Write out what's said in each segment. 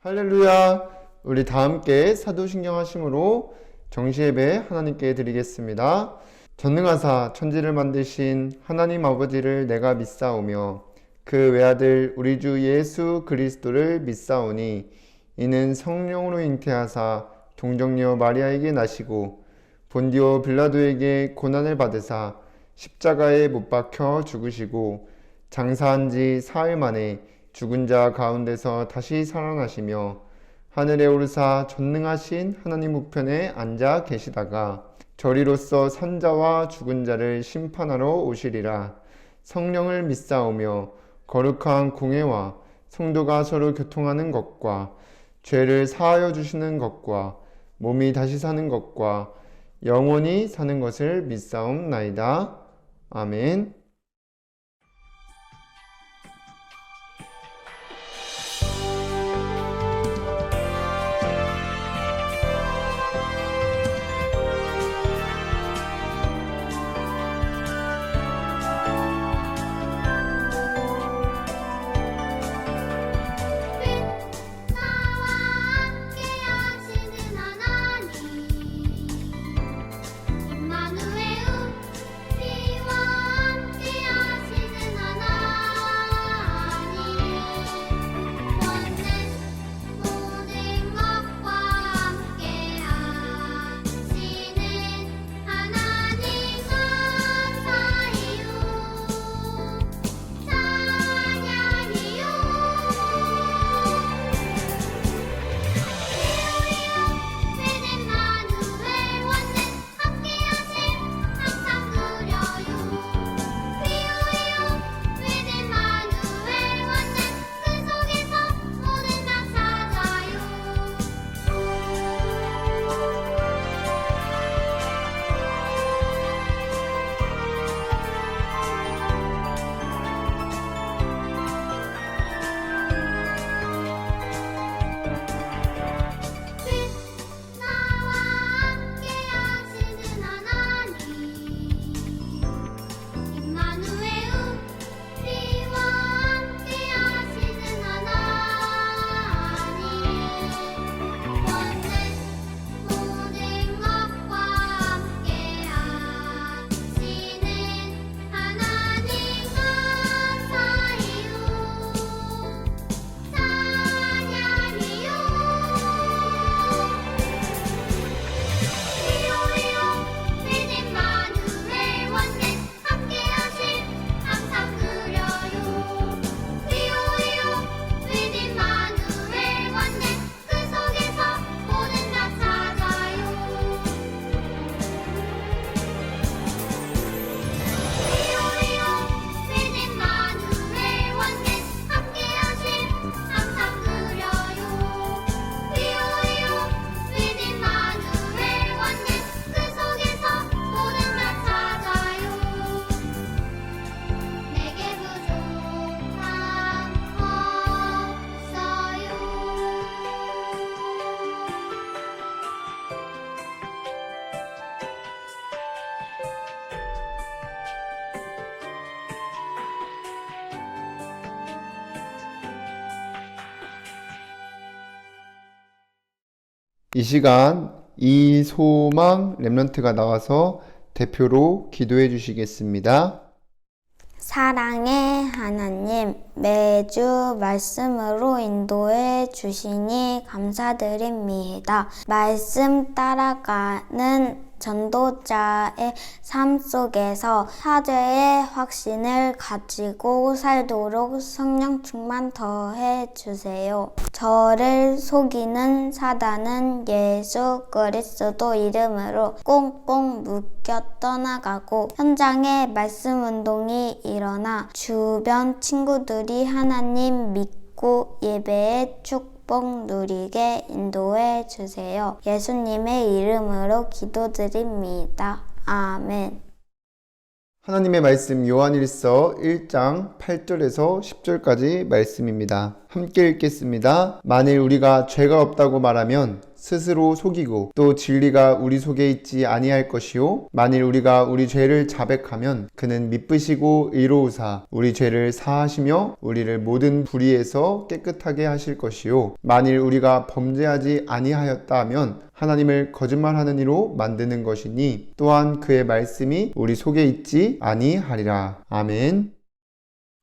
할렐루야! 우리 다 함께 사도신경 하심으로 정시예배 하나님께 드리겠습니다. 전능하사 천지를 만드신 하나님 아버지를 내가 믿사오며 그 외아들 우리 주 예수 그리스도를 믿사오니 이는 성령으로 잉태하사 동정녀 마리아에게 나시고 본디오 빌라도에게 고난을 받으사 십자가에 못 박혀 죽으시고 장사한 지 사흘 만에 죽은 자 가운데서 다시 살아나시며 하늘에 오르사 전능하신 하나님 우편에 앉아 계시다가 저리로서 산자와 죽은 자를 심판하러 오시리라. 성령을 믿사오며 거룩한 공회와 성도가 서로 교통하는 것과 죄를 사하여 주시는 것과 몸이 다시 사는 것과 영원히 사는 것을 믿사옵나이다. 아멘. 이 시간 이소망 랩런트가 나와서 대표로 기도해 주시겠습니다. 사랑의 하나님, 매주 말씀으로 인도해 주시니 감사드립니다. 말씀 따라가는 전도자의 삶 속에서 사죄의 확신을 가지고 살도록 성령 충만 더해 주세요. 저를 속이는 사단은 예수 그리스도 이름으로 꽁꽁 묶여 떠나가고 현장에 말씀 운동이 일어나 주변 친구들이 하나님 믿고 예배의 축복 누리게 인도해 주세요. 예수님의 이름으로 기도드립니다. 아멘. 하나님의 말씀 요한일서 1장 8절에서 10절까지 말씀입니다. 함께 읽겠습니다. 만일 우리가 죄가 없다고 말하면 스스로 속이고 또 진리가 우리 속에 있지 아니할 것이요 만일 우리가 우리 죄를 자백하면 그는 미쁘시고 의로우사 우리 죄를 사하시며 우리를 모든 불의에서 깨끗하게 하실 것이요 만일 우리가 범죄하지 아니하였다 하면 하나님을 거짓말하는 이로 만드는 것이니 또한 그의 말씀이 우리 속에 있지 아니하리라. 아멘.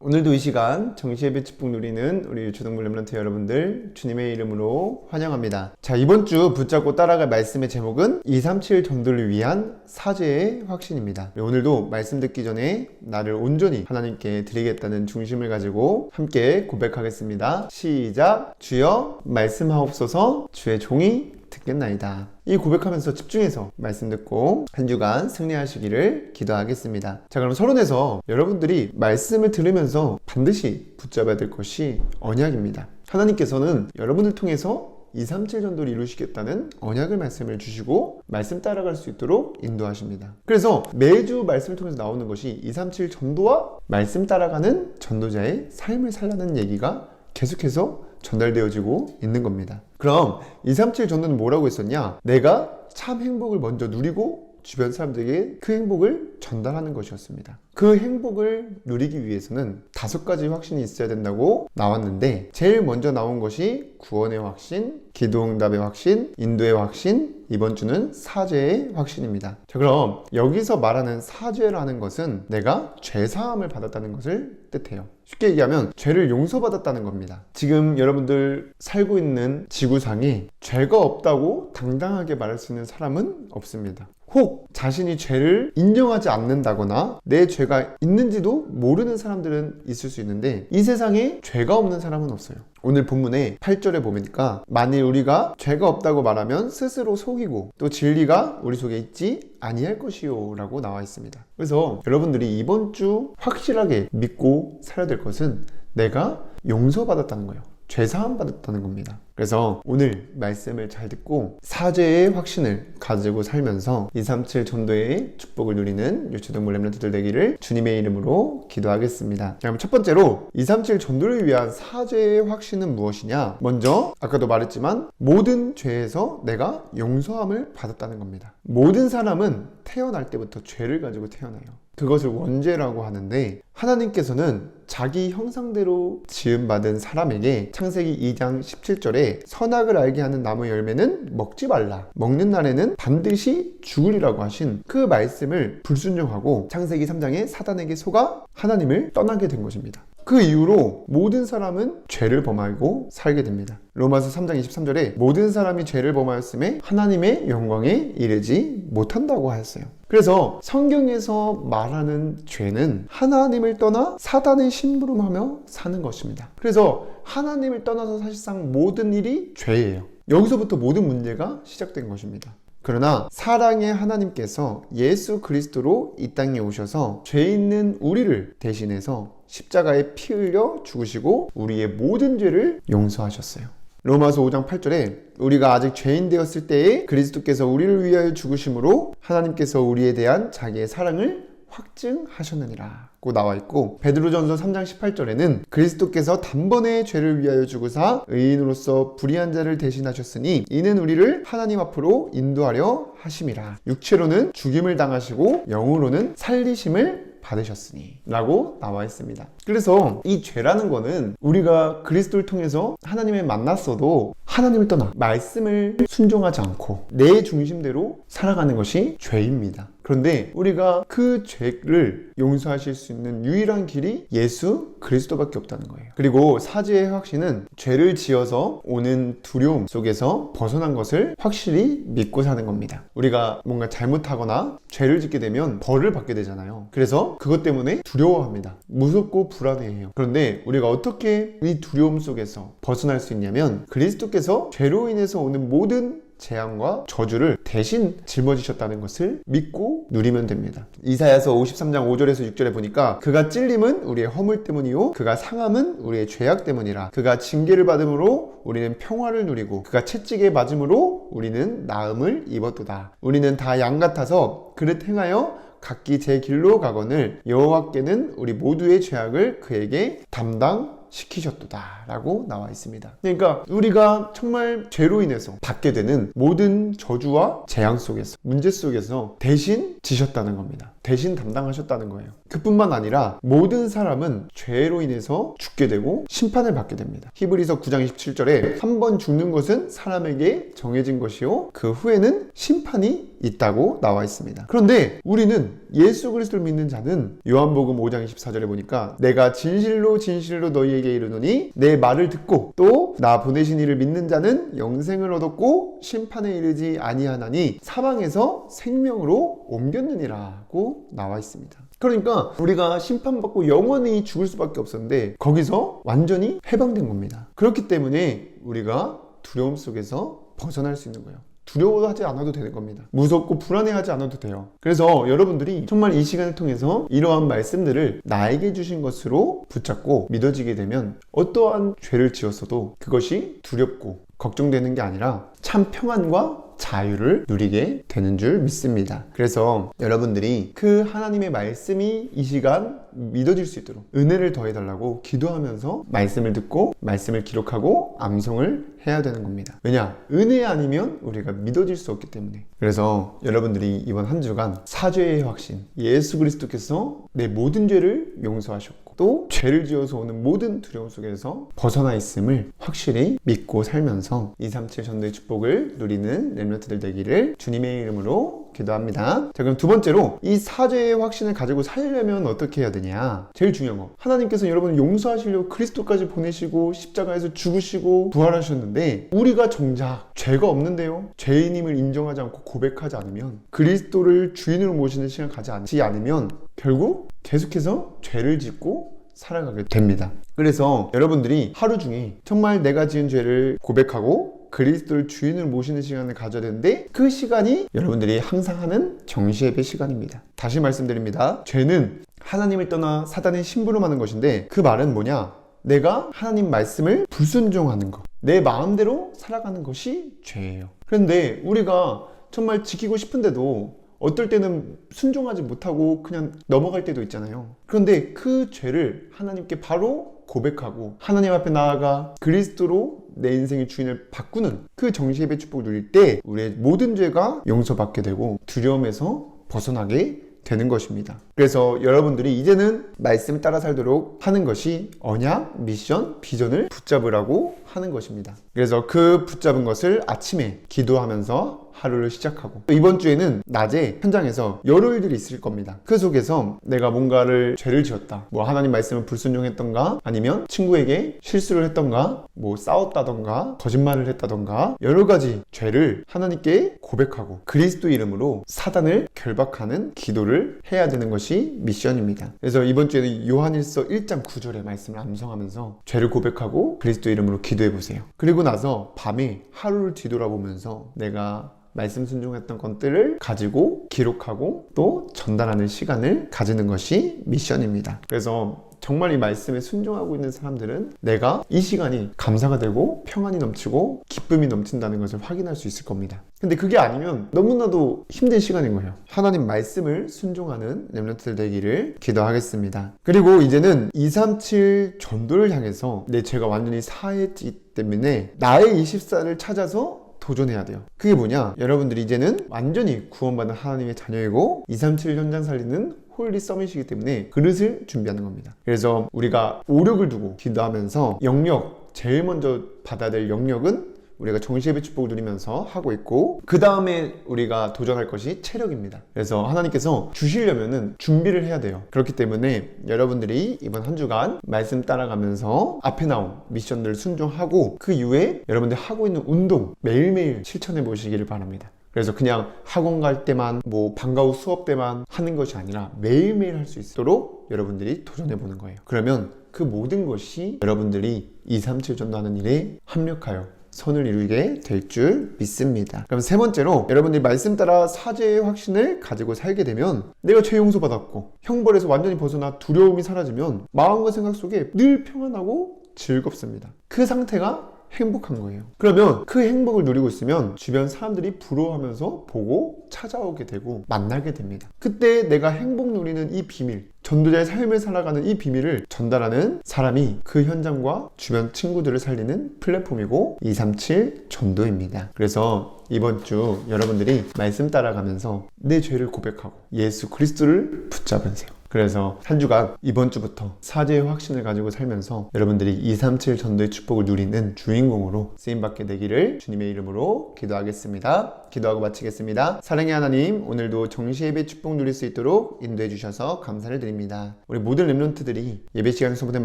오늘도 이 시간 정시예배 축복 누리는 우리 유초동물 렘넌트 여러분들 주님의 이름으로 환영합니다. 자, 이번 주 붙잡고 따라갈 말씀의 제목은 237 전도를 위한 사죄의 확신입니다. 오늘도 말씀 듣기 전에 나를 온전히 하나님께 드리겠다는 중심을 가지고 함께 고백하겠습니다. 시작. 주여 말씀하옵소서. 주의 종이 듣겠나이다. 이 고백하면서 집중해서 말씀 듣고 한 주간 승리하시기를 기도하겠습니다. 자, 그럼 서론에서 여러분들이 말씀을 들으면서 반드시 붙잡아야 될 것이 언약입니다. 하나님께서는 여러분을 통해서 237 전도를 이루시겠다는 언약을 말씀을 주시고 말씀 따라갈 수 있도록 인도하십니다. 그래서 매주 말씀을 통해서 나오는 것이 237 전도와 말씀 따라가는 전도자의 삶을 살라는 얘기가 계속해서 전달되어지고 있는 겁니다. 그럼 237 전도는 뭐라고 했었냐? 내가 참 행복을 먼저 누리고 주변 사람들에게 그 행복을 전달하는 것이었습니다. 그 행복을 누리기 위해서는 5가지 확신이 있어야 된다고 나왔는데 제일 먼저 나온 것이 구원의 확신, 기도응답의 확신, 인도의 확신, 이번 주는 사죄의 확신입니다. 자, 그럼 여기서 말하는 사죄라는 것은 내가 죄사함을 받았다는 것을 뜻해요. 쉽게 얘기하면 죄를 용서받았다는 겁니다. 지금 여러분들 살고 있는 지구상에 죄가 없다고 당당하게 말할 수 있는 사람은 없습니다. 혹 자신이 죄를 인정하지 않는다거나 내 죄가 있는지도 모르는 사람들은 있을 수 있는데 이 세상에 죄가 없는 사람은 없어요. 오늘 본문의 8절에 보니까 만일 우리가 죄가 없다고 말하면 스스로 속이고 또 진리가 우리 속에 있지 아니할 것이요 라고 나와 있습니다. 그래서 여러분들이 이번 주 확실하게 믿고 살아야 될 것은 내가 용서받았다는 거예요. 죄사함 받았다는 겁니다. 그래서 오늘 말씀을 잘 듣고 사죄의 확신을 가지고 살면서 237 전도의 축복을 누리는 유초동물 렘넌트들 되기를 주님의 이름으로 기도하겠습니다. 그럼 첫 번째로 237 전도를 위한 사죄의 확신은 무엇이냐? 먼저 아까도 말했지만 모든 죄에서 내가 용서함을 받았다는 겁니다. 모든 사람은 태어날 때부터 죄를 가지고 태어나요. 그것을 원죄라고 하는데 하나님께서는 자기 형상대로 지음받은 사람에게 창세기 2장 17절에 선악을 알게 하는 나무 열매는 먹지 말라. 먹는 날에는 반드시 죽으리라고 하신 그 말씀을 불순종하고 창세기 3장에 사단에게 속아 하나님을 떠나게 된 것입니다. 그 이후로 모든 사람은 죄를 범하고 살게 됩니다. 로마서 3장 23절에 모든 사람이 죄를 범하였음에 하나님의 영광에 이르지 못한다고 하였어요. 그래서 성경에서 말하는 죄는 하나님을 떠나 사단의 심부름하며 사는 것입니다. 그래서 하나님을 떠나서 사실상 모든 일이 죄예요. 여기서부터 모든 문제가 시작된 것입니다. 그러나 사랑의 하나님께서 예수 그리스도로 이 땅에 오셔서 죄 있는 우리를 대신해서 십자가에 피 흘려 죽으시고 우리의 모든 죄를 용서하셨어요. 로마서 5장 8절에 우리가 아직 죄인 되었을 때에 그리스도께서 우리를 위하여 죽으심으로 하나님께서 우리에 대한 자기의 사랑을 확증하셨느니라 고 나와 있고 베드로전서 3장 18절에는 그리스도께서 단번에 죄를 위하여 죽으사 의인으로서 불의한 자를 대신하셨으니 이는 우리를 하나님 앞으로 인도하려 하심이라. 육체로는 죽임을 당하시고 영으로는 살리심을 받으셨으니 라고 나와 있습니다. 그래서 이 죄라는 거는 우리가 그리스도를 통해서 하나님을 만났어도 하나님을 떠나 말씀을 순종하지 않고 내 중심대로 살아가는 것이 죄입니다. 그런데 우리가 그 죄를 용서하실 수 있는 유일한 길이 예수 그리스도밖에 없다는 거예요. 그리고 사죄의 확신은 죄를 지어서 오는 두려움 속에서 벗어난 것을 확실히 믿고 사는 겁니다. 우리가 뭔가 잘못하거나 죄를 짓게 되면 벌을 받게 되잖아요. 그래서 그것 때문에 두려워합니다. 무섭고 불안해해요. 그런데 우리가 어떻게 이 두려움 속에서 벗어날 수 있냐면 그리스도께서 죄로 인해서 오는 모든 재앙과 저주를 대신 짊어지셨다는 것을 믿고 누리면 됩니다. 이사야서 53장 5절에서 6절에 보니까 그가 찔림은 우리의 허물 때문이요 그가 상함은 우리의 죄악 때문이라. 그가 징계를 받음으로 우리는 평화를 누리고 그가 채찍에 맞음으로 우리는 나음을 입었도다. 우리는 다 양 같아서 그릇 행하여 각기 제 길로 가거늘 여호와께는 우리 모두의 죄악을 그에게 담당 시키셨도다 라고 나와 있습니다. 그러니까 우리가 정말 죄로 인해서 받게 되는 모든 저주와 재앙 속에서, 문제 속에서 대신 지셨다는 겁니다. 대신 담당하셨다는 거예요. 그뿐만 아니라 모든 사람은 죄로 인해서 죽게 되고 심판을 받게 됩니다. 히브리서 9장 27절에 한 번 죽는 것은 사람에게 정해진 것이요 그 후에는 심판이 있다고 나와 있습니다. 그런데 우리는 예수 그리스도를 믿는 자는 요한복음 5장 24절에 보니까 내가 진실로 진실로 너희에게 이르노니 내 말을 듣고 또 나 보내신 이를 믿는 자는 영생을 얻었고 심판에 이르지 아니하나니 사망에서 생명으로 옮겼느니라고 나와 있습니다. 그러니까 우리가 심판받고 영원히 죽을 수밖에 없었는데 거기서 완전히 해방된 겁니다. 그렇기 때문에 우리가 두려움 속에서 벗어날 수 있는 거예요. 두려워하지 않아도 되는 겁니다. 무섭고 불안해하지 않아도 돼요. 그래서 여러분들이 정말 이 시간을 통해서 이러한 말씀들을 나에게 주신 것으로 붙잡고 믿어지게 되면 어떠한 죄를 지었어도 그것이 두렵고 걱정되는 게 아니라 참 평안과 자유를 누리게 되는 줄 믿습니다. 그래서 여러분들이 그 하나님의 말씀이 이 시간 믿어질 수 있도록 은혜를 더해달라고 기도하면서 말씀을 듣고 말씀을 기록하고 암송을 해야 되는 겁니다. 왜냐? 은혜 아니면 우리가 믿어질 수 없기 때문에. 그래서 여러분들이 이번 한 주간 사죄의 확신, 예수 그리스도께서 내 모든 죄를 용서하셨고 또 죄를 지어서 오는 모든 두려움 속에서 벗어나 있음을 확실히 믿고 살면서 237 전도의 축복을 누리는 렘넌트들 되기를 주님의 이름으로 기도합니다. 자, 그럼 두 번째로 이 사죄의 확신을 가지고 살려면 어떻게 해야 되냐? 제일 중요한 거, 하나님께서 여러분을 용서하시려고 그리스도까지 보내시고 십자가에서 죽으시고 부활하셨는데 우리가 정작 죄가 없는데요, 죄인임을 인정하지 않고 고백하지 않으면, 그리스도를 주인으로 모시는 시간 가지 않으면 결국 계속해서 죄를 짓고 살아가게 됩니다. 그래서 여러분들이 하루 중에 정말 내가 지은 죄를 고백하고 그리스도를 주인으로 모시는 시간을 가져야 되는데 그 시간이 여러분들이 항상 하는 정시예배 시간입니다. 다시 말씀드립니다. 죄는 하나님을 떠나 사단의 심부름하는 것인데 그 말은 뭐냐? 내가 하나님 말씀을 불순종하는 것, 내 마음대로 살아가는 것이 죄예요. 그런데 우리가 정말 지키고 싶은데도 어떨 때는 순종하지 못하고 그냥 넘어갈 때도 있잖아요. 그런데 그 죄를 하나님께 바로 고백하고 하나님 앞에 나아가 그리스도로 내 인생의 주인을 바꾸는 그 정시예배 축복을 누릴 때 우리의 모든 죄가 용서받게 되고 두려움에서 벗어나게 되는 것입니다. 그래서 여러분들이 이제는 말씀 따라 살도록 하는 것이 언약, 미션, 비전을 붙잡으라고 하는 것입니다. 그래서 그 붙잡은 것을 아침에 기도하면서 하루를 시작하고, 또 이번 주에는 낮에 현장에서 여러 일들이 있을 겁니다. 그 속에서 내가 뭔가를 죄를 지었다, 뭐 하나님 말씀을 불순종했던가, 아니면 친구에게 실수를 했던가, 뭐 싸웠다던가, 거짓말을 했다던가, 여러 가지 죄를 하나님께 고백하고 그리스도 이름으로 사단을 결박하는 기도를 해야 되는 것이 미션입니다. 그래서 이번 주에는 요한일서 1장 9절의 말씀을 암송하면서 죄를 고백하고 그리스도 이름으로 기도해 보세요. 그리고 나서 밤에 하루를 뒤돌아보면서 내가 말씀 순종했던 것들을 가지고 기록하고 또 전달하는 시간을 가지는 것이 미션입니다. 그래서 정말 이 말씀에 순종하고 있는 사람들은 내가 이 시간이 감사가 되고 평안이 넘치고 기쁨이 넘친다는 것을 확인할 수 있을 겁니다. 근데 그게 아니면 너무나도 힘든 시간인 거예요. 하나님 말씀을 순종하는 렘넌트들 되기를 기도하겠습니다. 그리고 이제는 237 전도를 향해서 내 죄가 완전히 사했기 때문에 나의 24를 찾아서 도전해야 돼요. 그게 뭐냐? 여러분들이 이제는 완전히 구원받은 하나님의 자녀이고 237 현장 살리는 홀리 서밋이기 때문에 그릇을 준비하는 겁니다. 그래서 우리가 오력을 두고 기도하면서 영역, 제일 먼저 받아야 될 영역은 우리가 정시예배 축복을 누리면서 하고 있고, 그 다음에 우리가 도전할 것이 체력입니다. 그래서 하나님께서 주시려면은 준비를 해야 돼요. 그렇기 때문에 여러분들이 이번 한 주간 말씀 따라가면서 앞에 나온 미션들을 순종하고 그 이후에 여러분들 하고 있는 운동 매일매일 실천해 보시기를 바랍니다. 그래서 그냥 학원 갈 때만, 뭐 방과 후 수업 때만 하는 것이 아니라 매일매일 할 수 있도록 여러분들이 도전해 보는 거예요. 그러면 그 모든 것이 여러분들이 237 전도하는 일에 합력하여 선을 이루게 될 줄 믿습니다. 그럼 세 번째로, 여러분들이 말씀 따라 사죄의 확신을 가지고 살게 되면 내가 죄 용서받았고 형벌에서 완전히 벗어나 두려움이 사라지면 마음과 생각 속에 늘 평안하고 즐겁습니다. 그 상태가 행복한 거예요. 그러면 그 행복을 누리고 있으면 주변 사람들이 부러워하면서 보고 찾아오게 되고 만나게 됩니다. 그때 내가 행복 누리는 이 비밀, 전도자의 삶을 살아가는 이 비밀을 전달하는 사람이 그 현장과 주변 친구들을 살리는 플랫폼이고 237 전도입니다. 그래서 이번 주 여러분들이 말씀 따라가면서 내 죄를 고백하고 예수 그리스도를 붙잡으세요. 그래서 한 주간 이번 주부터 사죄의 확신을 가지고 살면서 여러분들이 237 전도의 축복을 누리는 주인공으로 쓰임받게 되기를 주님의 이름으로 기도하겠습니다. 기도하고 마치겠습니다. 사랑의 하나님, 오늘도 정시예배 축복 누릴 수 있도록 인도해 주셔서 감사를 드립니다. 우리 모든 렘넌트들이 예배 시간에서 보는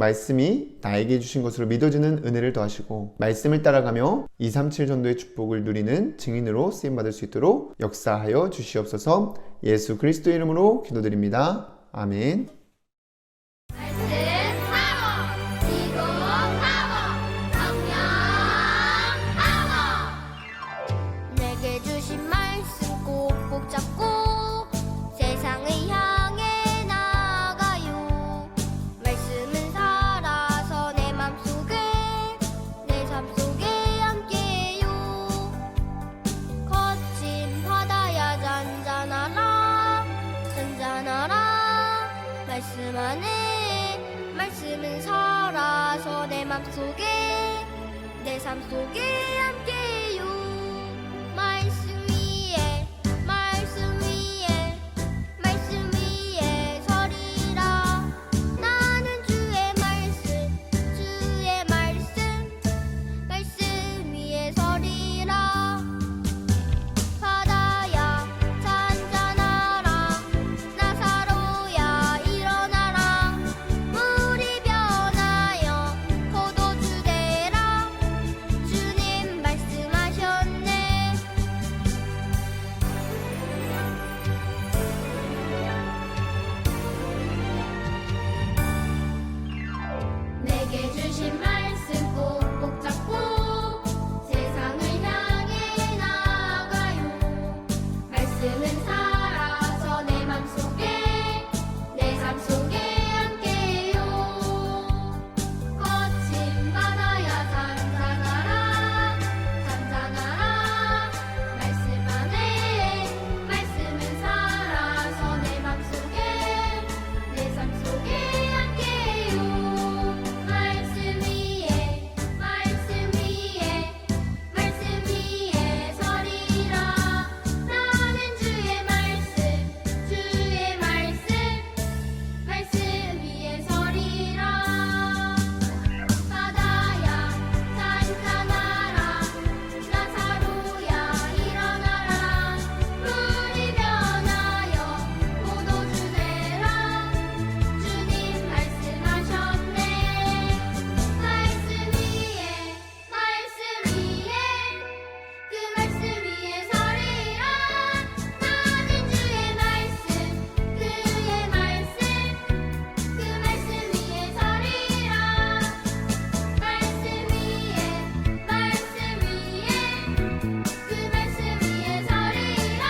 말씀이 나에게 주신 것으로 믿어지는 은혜를 더하시고 말씀을 따라가며 237 전도의 축복을 누리는 증인으로 쓰임받을 수 있도록 역사하여 주시옵소서. 예수 그리스도 이름으로 기도드립니다. 아멘. 내게 주신 말씀 꼭꼭 잡고 세상을 향해 나가요. 말씀은 살아서 내 맘속에 내 삶 속에 함께요. 거친 바다야 잔잔하라 잔잔하라 말씀 안에 말씀은 살아서 내 맘속에 내 삶 속에 함께요. 말씀 위에 말씀 위에 말씀 위에 서리라. 나는 주의 말씀 주의 말씀 말씀 위에 서리라. 바다야 잔잔하라 나사로야 일어나라. 물이 변하여 포도주 되라. 주님 말씀하셨네. 내게 주신 말씀 꼭꼭 잡고 세상을 향해 나가요. 말씀은 살아서 내 맘속에 내 삶 속에 함께요. 거친 바다야 잔잔하라 잔잔하라 말씀 안에 말씀은 살아서 내 맘속에 내 삶 속에 함께요. 말씀 위에 말씀 위에 말씀 위에 서리라. 나는 주의 말씀 주의 말씀 말씀 위에 서리라. 바다야 잔잔하라 나사로야 일어나라. 물이 변하여 포도주 되라. 주님 말씀하셨네. 말씀 위에 그 말씀 위에 서리라. 나는 주의 말씀 그의 말씀 그 말씀 위에 서리라. 말씀 위에 그 말씀 위에 서리라.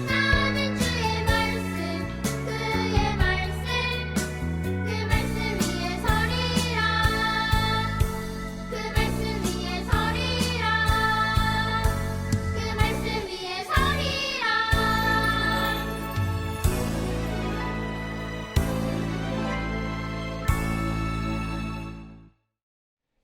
나는 주의 말씀 그의 말씀 그 말씀 위에 서리라. 그 말씀 위에 서리라. 그 말씀 위에 서리라.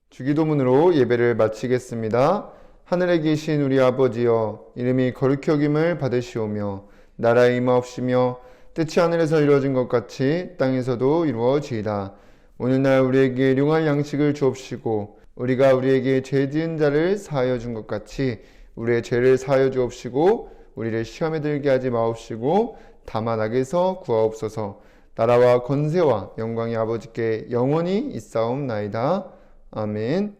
주기도문으로 예배를 마치겠습니다. 하늘에 계신 우리 아버지여, 이름이 거룩히 여김을 받으시오며 나라의 임하옵시며 뜻이 하늘에서 이루어진 것 같이 땅에서도 이루어지이다. 오늘날 우리에게 일용할 양식을 주옵시고 우리가 우리에게 죄 지은 자를 사하여 준 것 같이 우리의 죄를 사하여 주옵시고 우리를 시험에 들게 하지 마옵시고 다만 악에서 구하옵소서. 나라와 권세와 영광이 아버지께 영원히 있사옵나이다. 아멘.